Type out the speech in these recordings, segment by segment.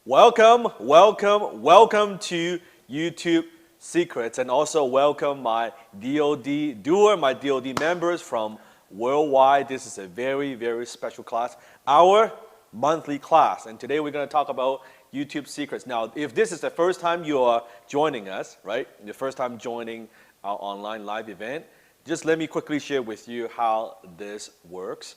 Welcome to YouTube Secrets, and also welcome my DoD doer, my DoD members from worldwide. This is a very, very special class, our monthly class, and today we're going to talk about YouTube Secrets. Now, if this is the first time you are joining us, right, the first time joining our online live event, just let me quickly share with you how this works.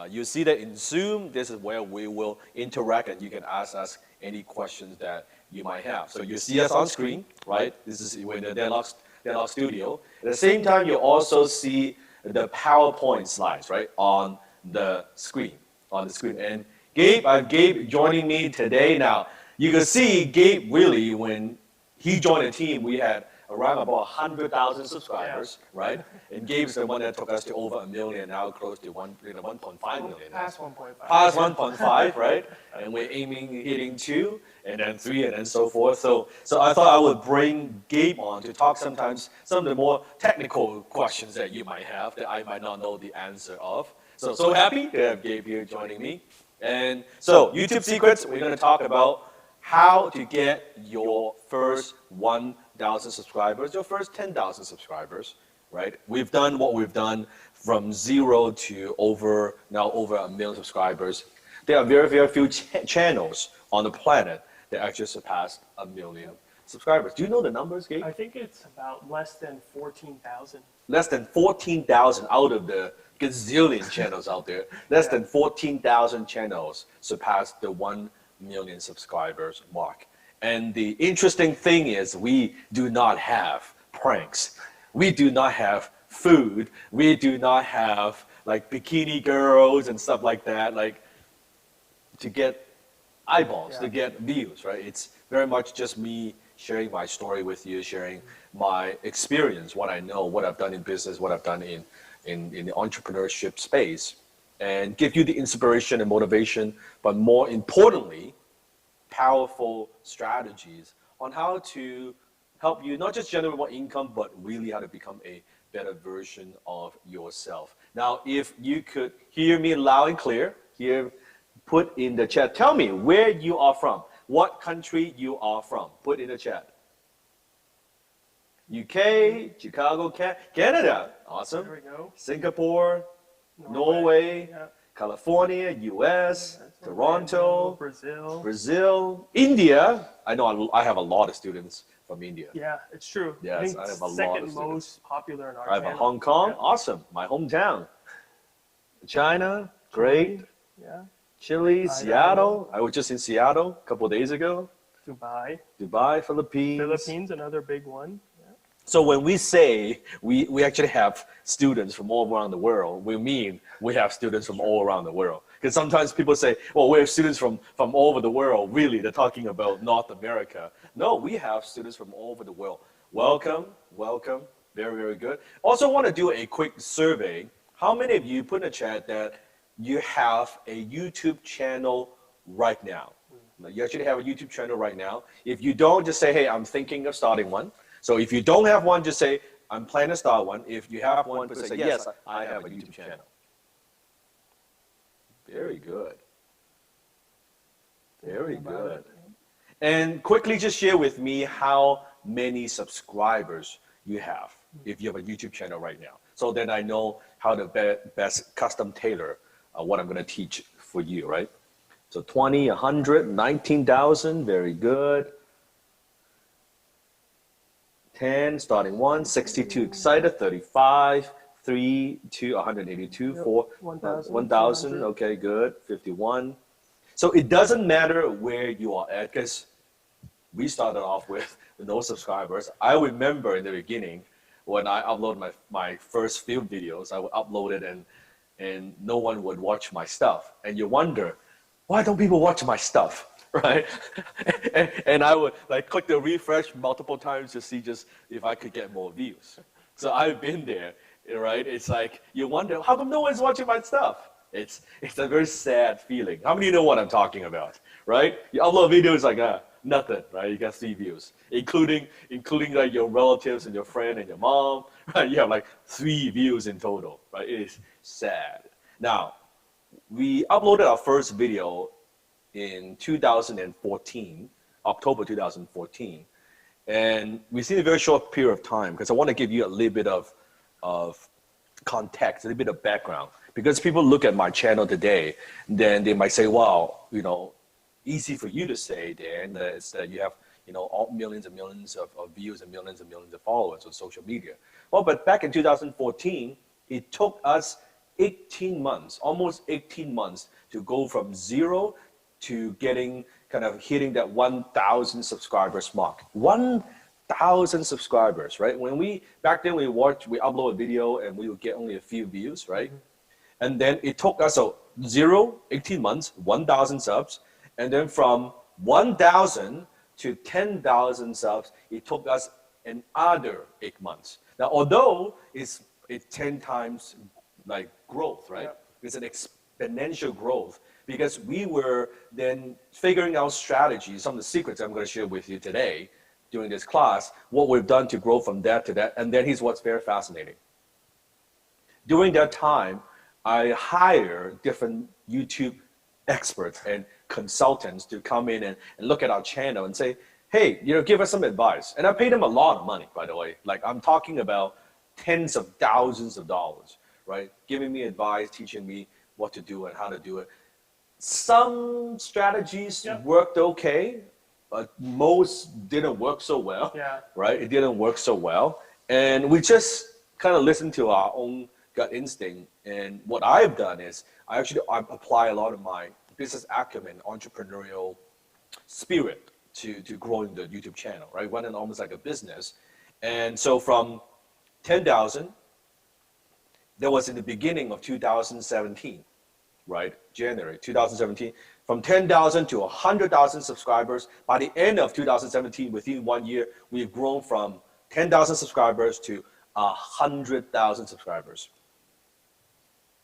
You see that in Zoom, this is where we will interact and you can ask us any questions that you might have. So you see us on screen, right? This is in the Denlock Studio. At the same time, you also see the PowerPoint slides, right, on the screen. And Gabe, I have Gabe joining me today. Now, you can see Gabe really, when he joined the team, we had around about 100,000 subscribers, right? And Gabe's the one that took us to over 1 million, now close to 1.5 million. Past 1.5. Past 1.5, right? And we're hitting 2, and then 3, and then so forth. So I thought I would bring Gabe on to talk sometimes some of the more technical questions that you might have that I might not know the answer of. So happy to have Gabe here joining me. And so YouTube Secrets, we're going to talk about how to get your first 1,000 subscribers, your first 10,000 subscribers, right? We've done what we've done from 0 to now over 1 million subscribers. There are very, very few channels on the planet that actually surpassed 1 million subscribers. Do you know the numbers, Gabe? I think it's about less than 14,000. Less than 14,000 out of the gazillion channels out there. Less than 14,000 channels surpassed the 1 million subscribers mark. And the interesting thing is we do not have pranks. We do not have food. We do not have like bikini girls and stuff like that, like to get eyeballs, to get views, right? It's very much just me sharing my story with you, sharing my experience, what I know, what I've done in business, what I've done in the entrepreneurship space, and give you the inspiration and motivation, but more importantly, powerful strategies on how to help you not just generate more income, but really how to become a better version of yourself. Now, if you could hear me loud and clear, here, put in the chat. Tell me where you are from, what country you are from. Put in the chat. UK, Chicago, Canada. Awesome. There we go. Singapore, Norway, California, US, Toronto, Brazil, India. I know I have a lot of students from India. Yeah, it's true. Yes, I think I have a lot of second students. most popular in our I have channel. Hong Kong, awesome, my hometown. China, great. Yeah. Chile, Idaho. Seattle. I was just in Seattle a couple of days ago. Dubai, Philippines. another big one. Yeah. So when we say we actually have students from all around the world, we mean we have students from all around the world. Because sometimes people say, well, we have students from all over the world. Really, they're talking about North America. No, we have students from all over the world. Welcome. Very, very good. Also want to do a quick survey. How many of you put in the chat that you have a YouTube channel right now? You actually have a YouTube channel right now. If you don't, just say, hey, I'm thinking of starting one. So if you don't have one, just say, I'm planning to start one. If you have one, say, yes, I have a YouTube channel. Very good. Very good. And quickly just share with me how many subscribers you have if you have a YouTube channel right now. So then I know how to best custom tailor what I'm going to teach for you, right? So 20, 100, 19,000, very good. 10, starting 1, 62 excited, 35, 3, 2, 182, 4, 1,000, okay, good, 51. So it doesn't matter where you are at, because we started off with no subscribers. I remember in the beginning when I uploaded my first few videos, I would upload it and no one would watch my stuff. And you wonder, why don't people watch my stuff, right? and I would like click the refresh multiple times to see just if I could get more views. So I've been there, right? It's like, you wonder, how come no one's watching my stuff? It's a very sad feeling. How many of you know what I'm talking about, right? You upload videos like, nothing, right? You got 3 views, including like your relatives and your friend and your mom, right? You have like 3 views in total, right? It is sad. Now, we uploaded our first video in 2014, October 2014. And within a very short period of time, because I want to give you a little bit of context, a little bit of background. Because people look at my channel today, then they might say, wow, easy for you to say, Dan, that it's that you have, all millions and millions of views and millions of followers on social media. Well, but back in 2014, it took us 18 months, almost 18 months to go from zero to getting hitting that 1,000 subscribers mark. 1,000 subscribers, right? Back then we upload a video and we would get only a few views, right? And then it took us 18 months, 1,000 subs. And then from 1,000 to 10,000 subs, it took us another 8 months. Now, although it's 10 times like growth, right? Yeah. It's an exponential growth because we were then figuring out strategies, some of the secrets I'm going to share with you today during this class, what we've done to grow from that to that. And then here's what's very fascinating. During that time, I hire different YouTube experts and consultants to come in and look at our channel and say, hey, give us some advice. And I pay them a lot of money, by the way. Like I'm talking about tens of thousands of dollars, right? Giving me advice, teaching me what to do and how to do it. Some strategies worked okay, but most didn't work so well, right? It didn't work so well. And we just kind of listened to our own gut instinct. And what I've done is I apply a lot of my business acumen, entrepreneurial spirit to growing the YouTube channel, right? Running almost like a business. And so from 10,000, that was in the beginning of 2017, right? January 2017. From 10,000 to 100,000 subscribers. By the end of 2017, within 1 year, we've grown from 10,000 subscribers to 100,000 subscribers.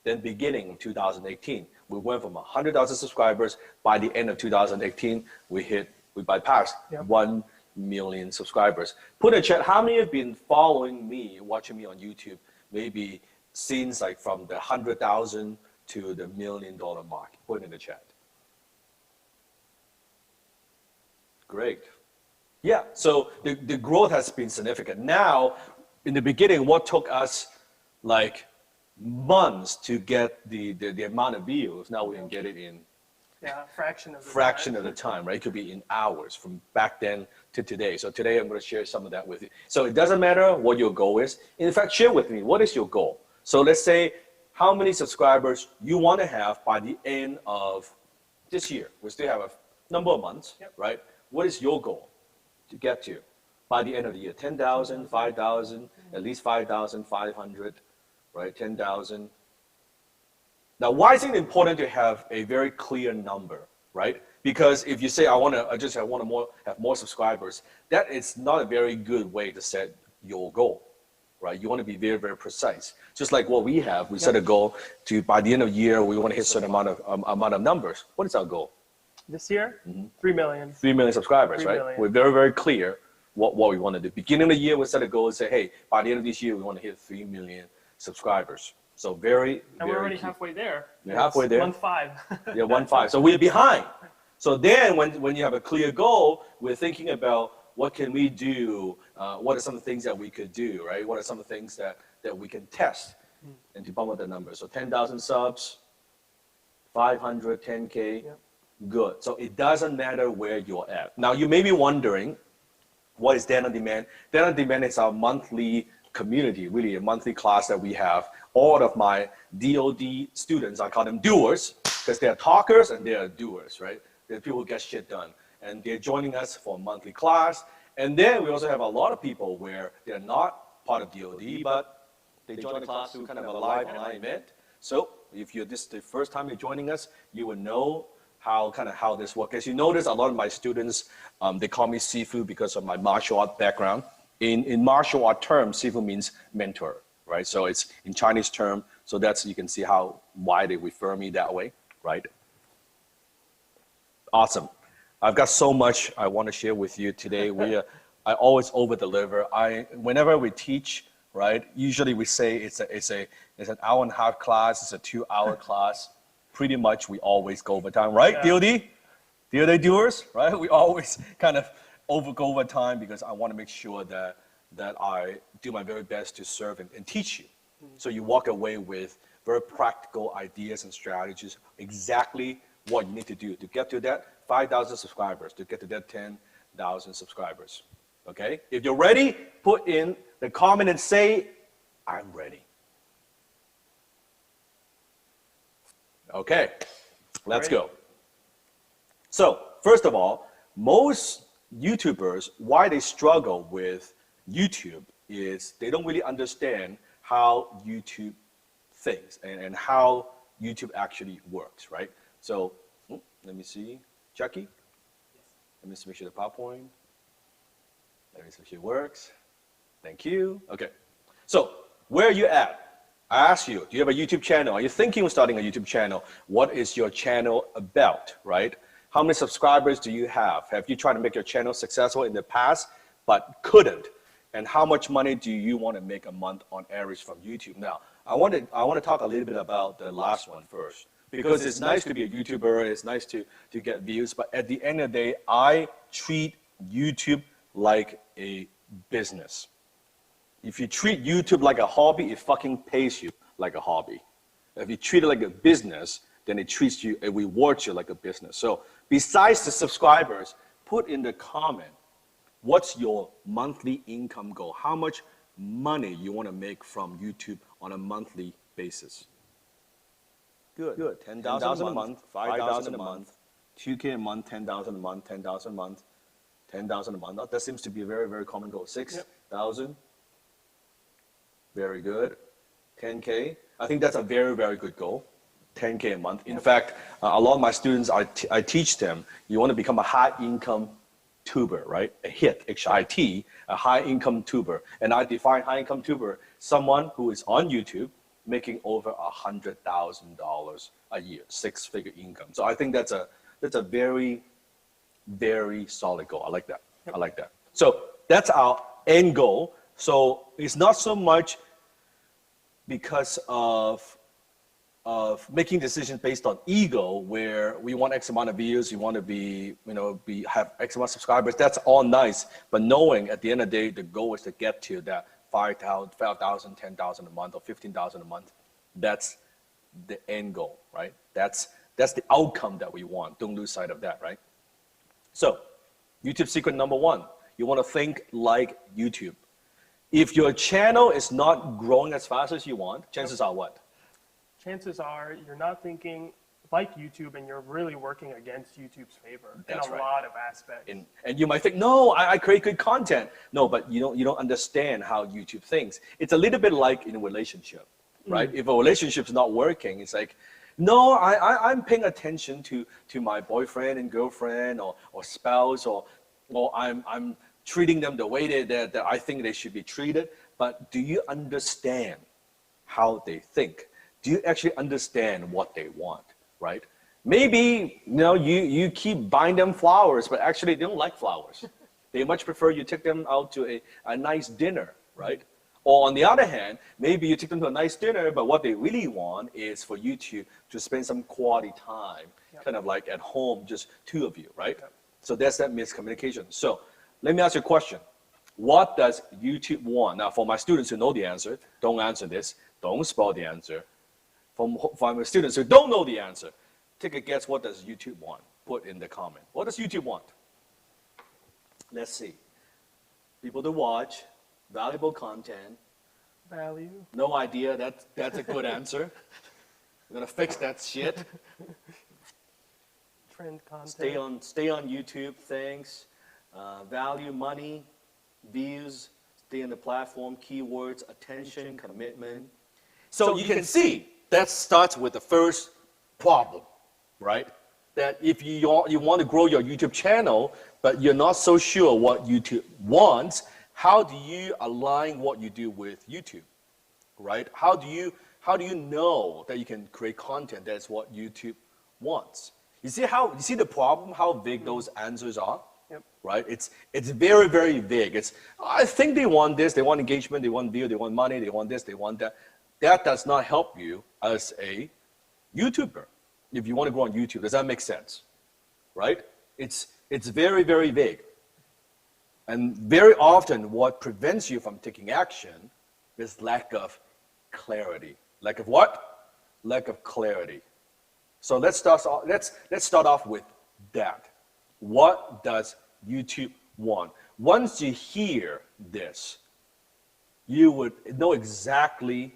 Then beginning of 2018, we went from 100,000 subscribers. By the end of 2018, we bypassed 1 million subscribers. Put in the chat, how many have been following me, watching me on YouTube, maybe since like from the 100,000 to the $1 million mark? Put in the chat. Great. Yeah, so the growth has been significant. Now, in the beginning, what took us like months to get the amount of views, now we can get it in fraction of the time, right? It could be in hours from back then to today. So today I'm going to share some of that with you. So it doesn't matter what your goal is. In fact, share with me, what is your goal? So let's say how many subscribers you want to have by the end of this year. We still have a number of months, right? What is your goal to get to by the end of the year? 10,000, 5,000, at least 5,500, right? 10,000. Now, why is it important to have a very clear number, right? Because if you say, I want to have more subscribers, that is not a very good way to set your goal, right? You want to be very, very precise. Just like what we have, we set a goal to, by the end of the year, we want to hit a certain amount of numbers. What is our goal? This year, 3 million. 3 million subscribers, 3 right? million. We're very, very clear what we want to do. Beginning of the year, we set a goal and say, hey, by the end of this year, we want to hit 3 million subscribers. So And we're already key. halfway there. We're halfway there. 1.5. Yeah, 1.5. So we're behind. So then when you have a clear goal, we're thinking about what can we do? What are some of the things that we could do, right? What are some of the things that we can test and to bump up the numbers? So 10,000 subs, 500, 10K. Good. So it doesn't matter where you're at. Now you may be wondering, what is Dan on Demand? Dan on Demand is our monthly community, really a monthly class that we have. All of my DOD students, I call them doers, because they're talkers and they're doers, right? They're people who get shit done. And they're joining us for a monthly class. And then we also have a lot of people where they're not part of DOD, but they join the class through kind of a live online event. So if this is the first time you're joining us, you will know how this works. As you notice, a lot of my students, they call me Sifu because of my martial art background. In martial art terms, Sifu means mentor, right? So it's in Chinese term. So you can see why they refer me that way, right? Awesome. I've got so much I want to share with you today. I always over deliver. Whenever we teach, right? Usually we say it's an hour and a half class. It's a 2-hour class. Pretty much we always go over time, right, DOD? the other doers, right? We always kind of go over time because I want to make sure that I do my very best to serve and teach you. So you walk away with very practical ideas and strategies, exactly what you need to do to get to that 5,000 subscribers, to get to that 10,000 subscribers. Okay? If you're ready, put in the comment and say, I'm ready. Okay, let's go. So, first of all, most YouTubers, why they struggle with YouTube is they don't really understand how YouTube thinks and how YouTube actually works, right? So, let me see. Jackie? Let me make sure the PowerPoint. Let me make sure it works. Thank you. Okay. So, where are you at? I asked you, do you have a YouTube channel? Are you thinking of starting a YouTube channel? What is your channel about, right? How many subscribers do you have? Have you tried to make your channel successful in the past, but couldn't? And how much money do you want to make a month on average from YouTube? Now, I want to talk a little bit about the last one first, because it's nice to be a YouTuber, it's nice to get views, but at the end of the day, I treat YouTube like a business. If you treat YouTube like a hobby, it fucking pays you like a hobby. If you treat it like a business, then it treats you, it rewards you like a business. So besides the subscribers, put in the comment, what's your monthly income goal? How much money you want to make from YouTube on a monthly basis? Good. 10,000 a month, 5,000 a month, 2K a month, 10,000 a month, 10,000 a month, 10,000 a month. That seems to be a very, very common goal. 6,000. Very good. 10K. I think that's a very, very good goal. 10K a month. In fact, a lot of my students, I teach them, you want to become a high income tuber, right? A HIT, H-I-T, a high income tuber. And I define high income tuber, someone who is on YouTube making over $100,000 a year, 6-figure income. So I think that's a very, very solid goal. I like that. I like that. So that's our end goal. So it's not so much because of making decisions based on ego, where we want X amount of views, you want to have X amount of subscribers. That's all nice, but knowing at the end of the day, the goal is to get to that 5,000, 10,000 a month, or 15,000 a month. That's the end goal, right? That's the outcome that we want. Don't lose sight of that, right? So, YouTube secret number one: you want to think like YouTube. If your channel is not growing as fast as you want, chances are what? Chances are you're not thinking like YouTube, and you're really working against YouTube's favor in a lot of aspects. And you might think, no, I create good content. No, but you don't understand how YouTube thinks. It's a little bit like in a relationship, right? If a relationship's not working, it's like, no, I'm paying attention to my boyfriend and girlfriend or spouse, or I'm treating them the way that I think they should be treated. But do you understand how they think? Do you actually understand what they want, right? Maybe you keep buying them flowers, but actually they don't like flowers. They much prefer you take them out to a nice dinner, right? Or on the other hand, maybe you take them to a nice dinner, but what they really want is for you to spend some quality time, kind of like at home, just two of you, right? So that's that miscommunication. So let me ask you a question. What does YouTube want? Now, for my students who know the answer, don't answer this. Don't spoil the answer. For my students who don't know the answer, take a guess, what does YouTube want? Put in the comment. What does YouTube want? Let's see. People to watch, valuable content. Value. No idea. That's a good answer. We're gonna fix that shit. Trend content. Stay on YouTube. Thanks. Value, money, views. Stay on the platform. Keywords, attention, commitment. So you can see that starts with the first problem, right? That if you want to grow your YouTube channel, but you're not so sure what YouTube wants, how do you align what you do with YouTube, right? How do you know that you can create content that's what YouTube wants? You see the problem, how vague those answers are? Yep. Right? It's very, very vague. I think they want this, they want engagement, they want view, they want money, they want this, they want that. That does not help you as a YouTuber if you want to grow on YouTube. Does that make sense? Right? It's very, very vague. And very often what prevents you from taking action is lack of clarity. Lack of what? Lack of clarity. So let's start off with that. What does YouTube want? Once you hear this, you would know exactly,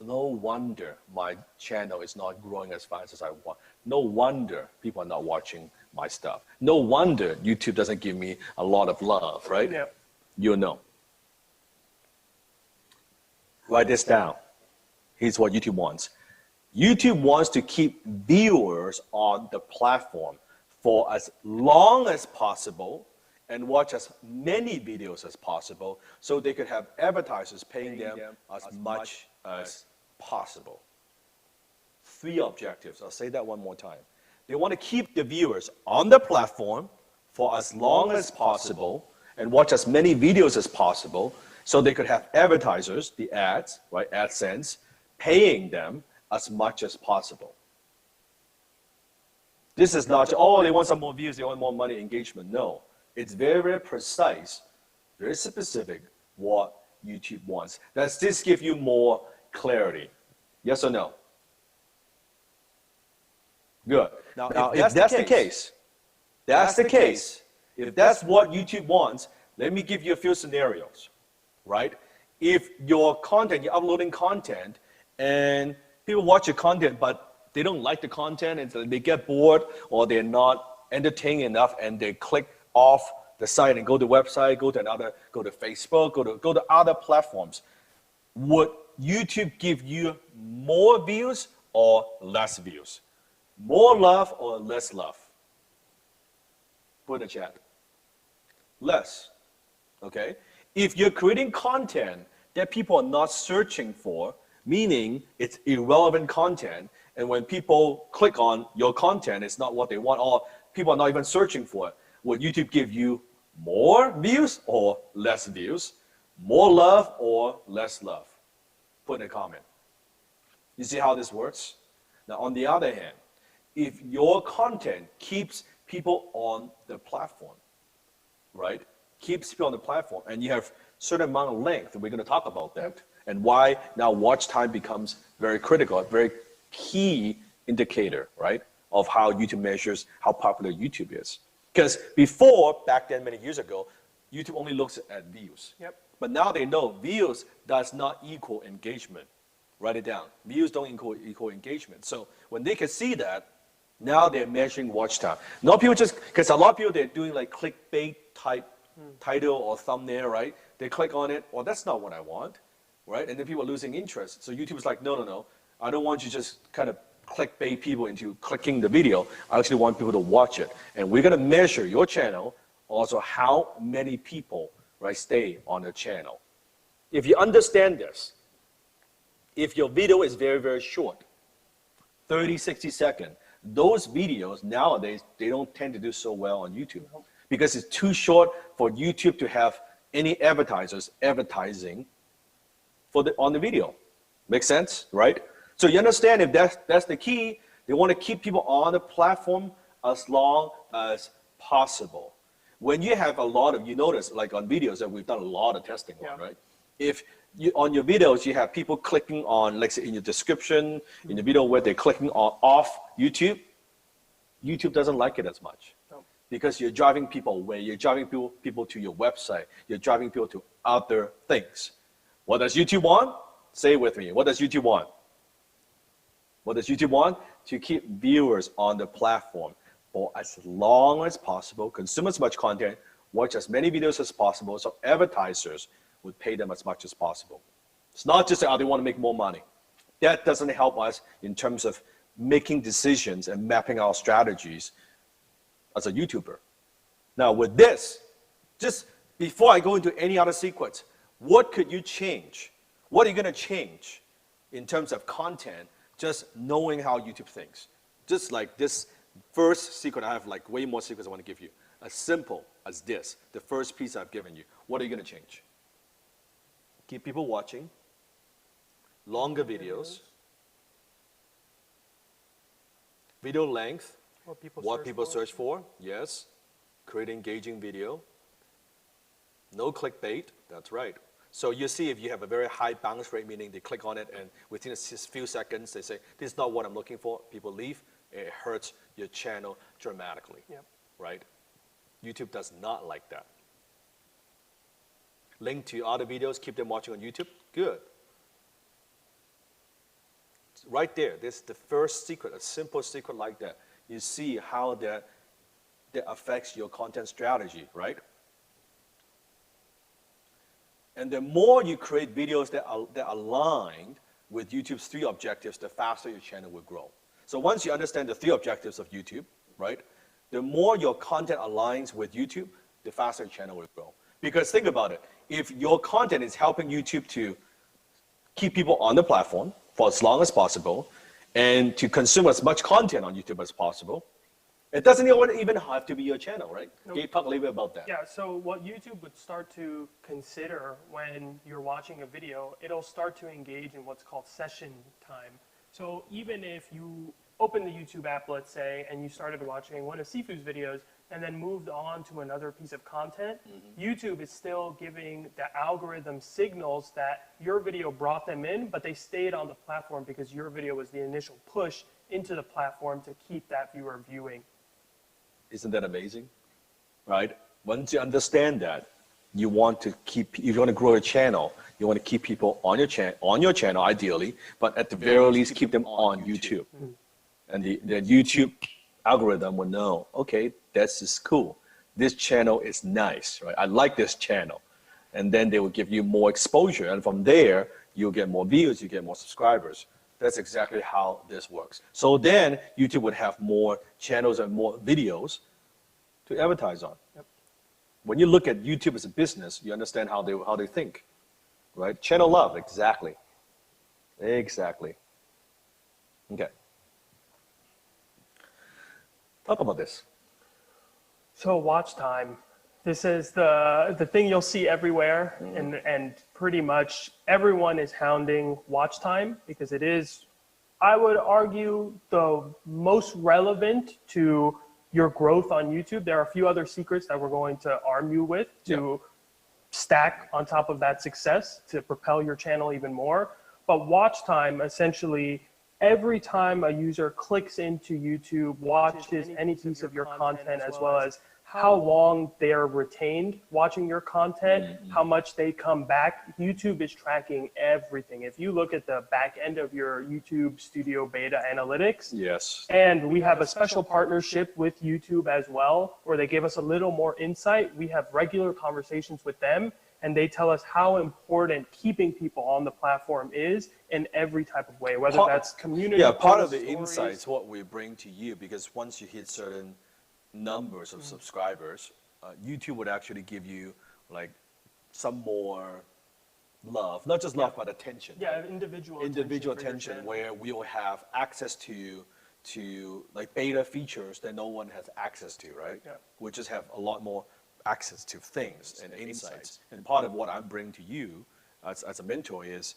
no wonder my channel is not growing as fast as I want. No wonder people are not watching my stuff. No wonder YouTube doesn't give me a lot of love, right? Yeah. You'll know. Write this down. Here's what YouTube wants. YouTube wants to keep viewers on the platform for as long as possible and watch as many videos as possible so they could have advertisers paying them as much as possible. 3 objectives. I'll say that one more time. They want to keep the viewers on the platform for as long as possible and watch as many videos as possible so they could have advertisers, the ads, right, AdSense, paying them as much as possible. This is not, oh, they want some more views, they want more money, engagement. No, it's very, very precise, very specific what YouTube wants. Does this give you more clarity? Yes or no? Good. Now if that's the case, if that's what YouTube wants, let me give you a few scenarios, right? If your content, you're uploading content, and people watch your content, but they don't like the content, and so they get bored, or they're not entertaining enough, and they click off the site and go to the website, go to Facebook, go to other platforms. Would YouTube give you more views or less views? More love or less love? Put in the chat. Less. Okay? If you're creating content that people are not searching for, meaning it's irrelevant content, and when people click on your content, it's not what they want, or people are not even searching for it, would YouTube give you more views or less views? More love or less love? Put in a comment. You see how this works? Now, on the other hand, if your content keeps people on the platform, right? Keeps people on the platform, and you have certain amount of length, and we're going to talk about that, and why now watch time becomes very critical, a very key indicator, right, of how YouTube measures how popular YouTube is. Because before, back then, many years ago, YouTube only looks at views. Yep. But now they know views does not equal engagement. Write it down. Views don't equal engagement. So when they can see that, now they're measuring watch time. Not people just, because a lot of people, they're doing like clickbait type title or thumbnail, right? They click on it, well, that's not what I want, right? And then people are losing interest. So YouTube is like, no. I don't want you just kind of clickbait people into clicking the video. I actually want people to watch it. And we're going to measure your channel, also how many people, right, stay on the channel. If you understand this, if your video is very, very short, 30, 60 seconds, those videos nowadays, they don't tend to do so well on YouTube because it's too short for YouTube to have any advertisers advertising on the video. Make sense, right? So you understand if that's the key, they want to keep people on the platform as long as possible. When you have a lot of, you notice like on videos that we've done a lot of testing on, right? If on your videos, you have people clicking on, like say in your description, in the video where they're clicking on off YouTube, YouTube doesn't like it as much. Because you're driving people away, you're driving people to your website, you're driving people to other things. What does YouTube want? Say it with me. What does YouTube want? What does YouTube want? To keep viewers on the platform for as long as possible, consume as much content, watch as many videos as possible, so advertisers would pay them as much as possible. It's not just that they want to make more money. That doesn't help us in terms of making decisions and mapping our strategies as a YouTuber. Now with this, just before I go into any other sequence, what could you change? What are you going to change in terms of content, just knowing how YouTube thinks? Just like this first secret, I have like way more secrets I want to give you. As simple as this, the first piece I've given you. What are you going to change? Keep people watching, longer videos, video length, What people search for, yes. Create engaging video. No clickbait, that's right. So you see if you have a very high bounce rate, meaning they click on it and within a few seconds they say, this is not what I'm looking for, people leave, it hurts your channel dramatically, right? YouTube does not like that. Link to other videos, keep them watching on YouTube, good. Right there, this is the first secret, a simple secret like that. You see how that affects your content strategy, right? And the more you create videos that are aligned with YouTube's 3 objectives, the faster your channel will grow. So once you understand the 3 objectives of YouTube, right, the more your content aligns with YouTube, the faster your channel will grow. Because think about it, if your content is helping YouTube to keep people on the platform for as long as possible and to consume as much content on YouTube as possible, it doesn't even have to be your channel, right? Can you talk a little bit about that? Yeah, so what YouTube would start to consider when you're watching a video, it'll start to engage in what's called session time. So even if you open the YouTube app, let's say, and you started watching one of Sifu's videos and then moved on to another piece of content, YouTube is still giving the algorithm signals that your video brought them in, but they stayed on the platform because your video was the initial push into the platform to keep that viewer viewing. Isn't that amazing? Right? Once you understand that, you want to keep, if you want to grow a channel, you want to keep people on your channel ideally, but at the very least keep them on YouTube. And the YouTube algorithm will know, okay, this is cool. This channel is nice, right? I like this channel. And then they will give you more exposure. And from there, you'll get more views, you get more subscribers. That's exactly how this works. So then YouTube would have more channels and more videos to advertise on. When you look at YouTube as a business, you understand how they think, right? Channel love, exactly. Exactly. Okay. Talk about this. So watch time. This is the thing you'll see everywhere, and pretty much everyone is hounding watch time because it is, I would argue, the most relevant to your growth on YouTube. There are a few other secrets that we're going to arm you with to stack on top of that success to propel your channel even more. But watch time, essentially, every time a user clicks into YouTube, watches any piece of your content, as well as how long they're retained watching your content, how much they come back. YouTube is tracking everything. If you look at the back end of your YouTube Studio Beta analytics, and we have a special partnership with YouTube as well, where they give us a little more insight. We have regular conversations with them, and they tell us how important keeping people on the platform is in every type of way, whether that's community. Yeah, part of the insights, what we bring to you, because once you hit certain numbers of subscribers, YouTube would actually give you like some more love, not just love, but attention. Yeah, right? individual attention where we will have access to like beta features that no one has access to, right? Yeah. We just have a lot more access to things and insights. And part of what I'm bringing to you as a mentor is,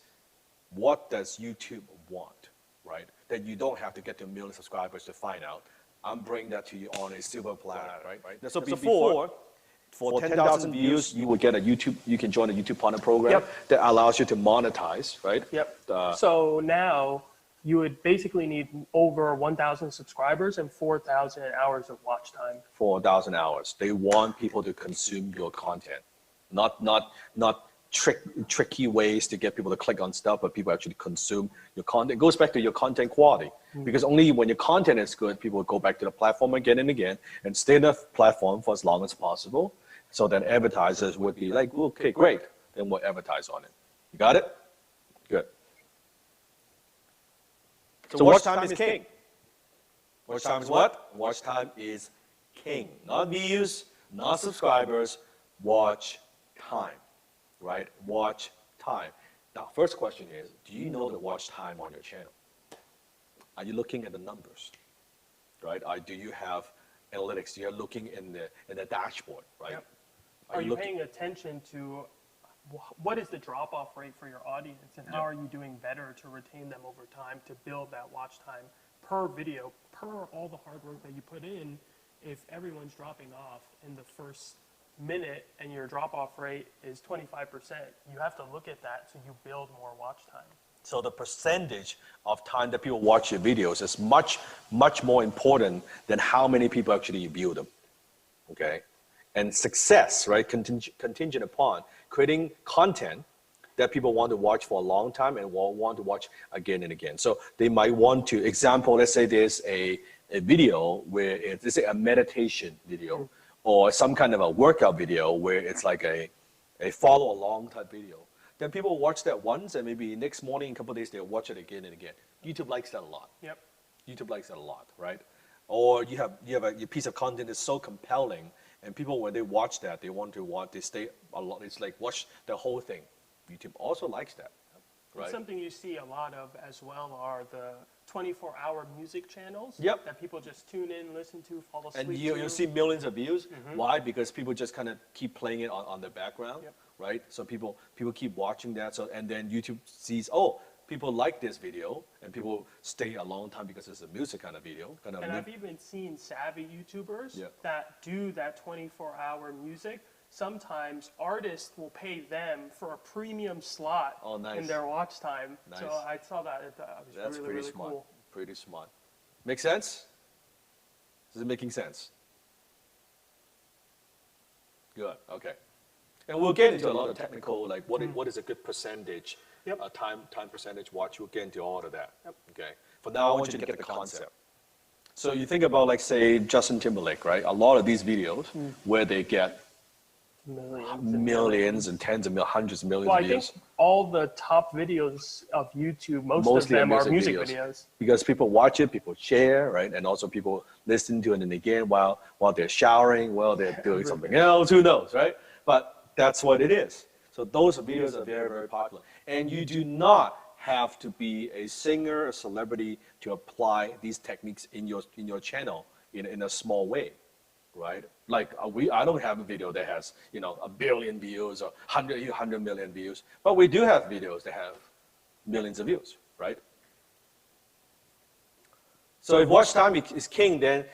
what does YouTube want, right? That you don't have to get to 1 million subscribers to find out. I'm bringing that to you on a silver platter, right? So before, for 10,000 views, you will get a YouTube, you can join a YouTube partner program that allows you to monetize, right? So now you would basically need over 1,000 subscribers and 4,000 hours of watch time. 4,000 hours. They want people to consume your content, not tricky ways to get people to click on stuff, but people actually consume your content. It goes back to your content quality, because only when your content is good, people will go back to the platform again and again and stay on the platform for as long as possible. So then advertisers would be like, okay, great, then we'll advertise on it. You got it? Good. So watch time is king. Watch time is what? Watch time is king. Not views, not subscribers, watch time. Right? Watch time. Now, first question is, do you know the watch time on your channel? Are you looking at the numbers? Right? Do you have analytics? You're looking in the dashboard, right? Yep. Are you paying attention to what is the drop-off rate for your audience, and how are you doing better to retain them over time to build that watch time per video, per all the hard work that you put in, if everyone's dropping off in the first minute and your drop-off rate is 25%, you have to look at that so you build more watch time. So the percentage of time that people watch your videos is much, much more important than how many people actually view them, okay? And success, right, contingent upon creating content that people want to watch for a long time and will want to watch again and again. So they might want to, example, let's say there's a video where it's a meditation video or some kind of a workout video where it's like a follow along type video. Then people watch that once and maybe next morning, a couple of days, they'll watch it again and again. YouTube likes that a lot. Yep. YouTube likes that a lot, right? Or you have your piece of content that's so compelling and people, when they watch that, they stay a lot, it's like watch the whole thing. YouTube also likes that, right? Something you see a lot of as well are the 24-hour music channels that people just tune in, listen to, fall asleep and you'll see millions of views. Why? Because people just kind of keep playing it on the background, right? So people keep watching that. So and then YouTube sees, oh, people like this video, and people stay a long time because it's a music kind of video. And I've even seen savvy YouTubers that do that 24-hour music. Sometimes artists will pay them for a premium slot in their watch time. Nice. So I saw that. That's really, really smart. Cool. Pretty smart. Make sense? Is it making sense? Good. Okay. And we'll get into a lot of technical, like what is a good percentage, time percentage watch. We'll get into all of that. Okay. For now, I want you to get the concept. So you think about, like, say, Justin Timberlake, right? A lot of these videos where they get millions and tens of millions, hundreds of millions of views. I think all the top videos of YouTube, mostly of them are music videos. Because people watch it, people share, right? And also people listen to it and again while they're showering, while they're doing something else, who knows, right? But that's what it is. So those videos are very, very popular. And you do not have to be a singer, a celebrity to apply these techniques in your channel in a small way. Right? Like I don't have a video that has, 1 billion views or 100 million views, but we do have videos that have millions of views, right? So if watch time is king, then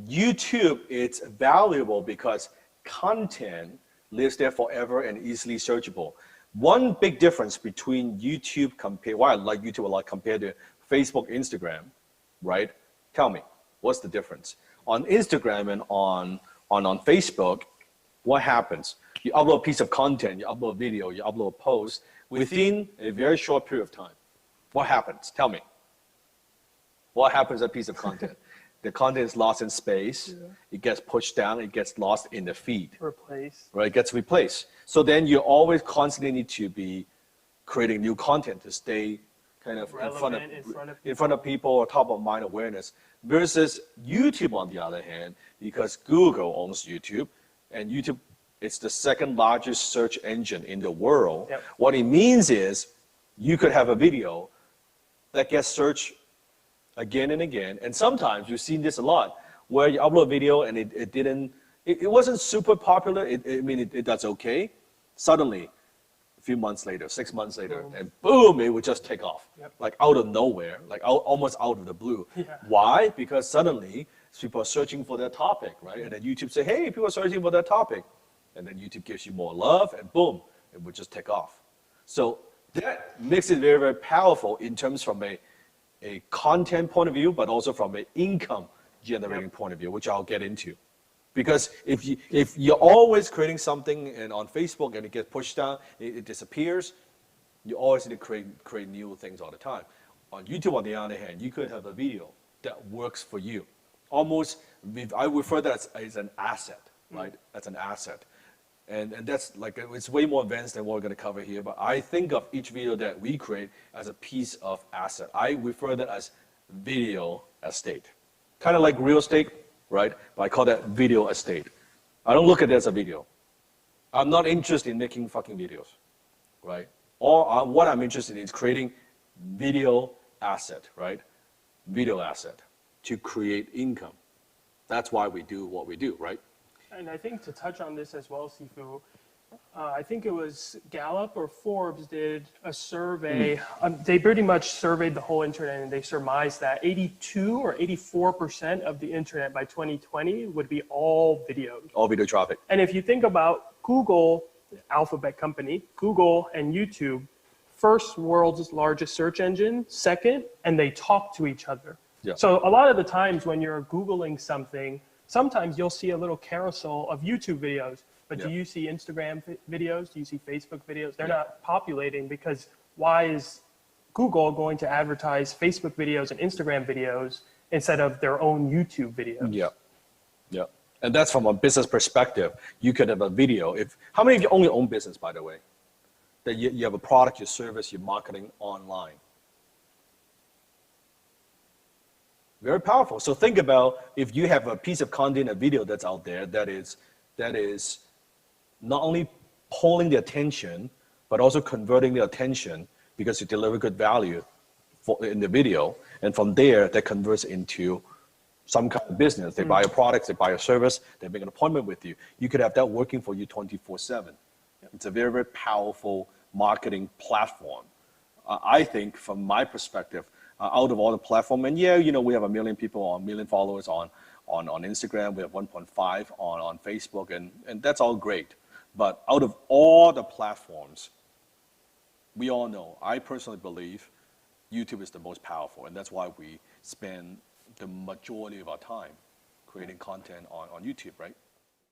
YouTube is valuable because content lives there forever and easily searchable. One big difference between YouTube why I like YouTube a lot compared to Facebook, Instagram, right? Tell me, what's the difference? On Instagram and on Facebook, what happens? You upload a piece of content, you upload a video, you upload a post within a very short period of time. What happens? Tell me. What happens to that piece of content? The content is lost in space. It gets pushed down. It gets lost in the feed. Replaced. Right, it gets replaced. So then you always constantly need to be creating new content to stay kind of in front of people or top of mind awareness. Versus YouTube, on the other hand, because Google owns YouTube, and YouTube is the second largest search engine in the world. What it means is you could have a video that gets searched again and again, and sometimes you've seen this a lot, where you upload a video and it wasn't super popular. It does okay. Suddenly, a few months later, 6 months later, and boom, it would just take off, like out of nowhere, like almost out of the blue. Why? Because suddenly people are searching for that topic, right? And then YouTube say, hey, people are searching for that topic. And then YouTube gives you more love, and boom, it would just take off. So that makes it very, very powerful in terms from a content point of view, but also from an income generating point of view, which I'll get into. Because if you're always creating something and on Facebook and it gets pushed down, it disappears, you always need to create new things all the time. On YouTube, on the other hand, you could have a video that works for you. Almost, I refer to that as an asset, right? That's an asset. And that's like, it's way more advanced than what we're going to cover here, but I think of each video that we create as a piece of asset. I refer that as video estate. Kind of like real estate, right? But I call that video estate. I don't look at it as a video. I'm not interested in making fucking videos, right? Or what I'm interested in is creating video asset, right? Video asset to create income. That's why we do what we do, right? And I think to touch on this as well, Sifu, I think it was Gallup or Forbes did a survey. They pretty much surveyed the whole internet, and they surmised that 82 or 84% of the internet by 2020 would be all videos. All video traffic. And if you think about Google, Alphabet company, Google and YouTube, first world's largest search engine, second, and they talk to each other. Yeah. So a lot of the times when you're Googling something, sometimes you'll see a little carousel of YouTube videos, but do you see Instagram videos? Do you see Facebook videos? They're not populating because why is Google going to advertise Facebook videos and Instagram videos instead of their own YouTube videos? Yeah, yeah. And that's from a business perspective. You could have a video. How many of you only own business, by the way? That you have a product, your service, you're marketing online. Very powerful. So think about if you have a piece of content, a video that's out there that is not only pulling the attention, but also converting the attention because you deliver good value in the video. And from there, that converts into some kind of business. They buy your products, they buy your service, they make an appointment with you. You could have that working for you 24/7. It's a very, very powerful marketing platform. I think from my perspective, out of all the platform, and yeah, you know, we have 1 million people, 1 million followers on Instagram, we have 1.5 on Facebook, and that's all great. But out of all the platforms, we all know, I personally believe YouTube is the most powerful, and that's why we spend the majority of our time creating content on YouTube, right?